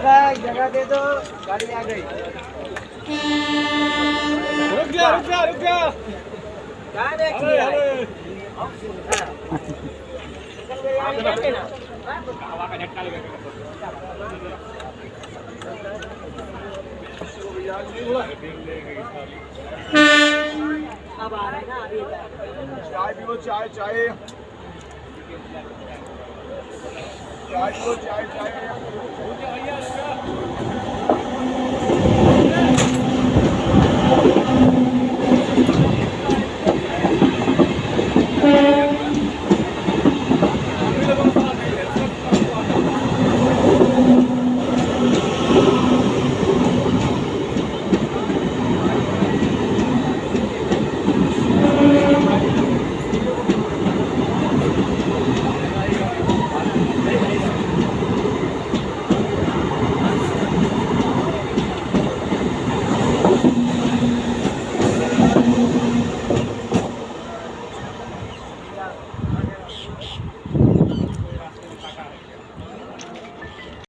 जगह दे दो, गाड़ी आ गई। रुक जा रुक जा रुक जा। क्या देख लिया? हवा का झटका लगेगा। अब आ रहा है ना अभी। चाय पियो चाय चाय चाय पियो चाय चाय।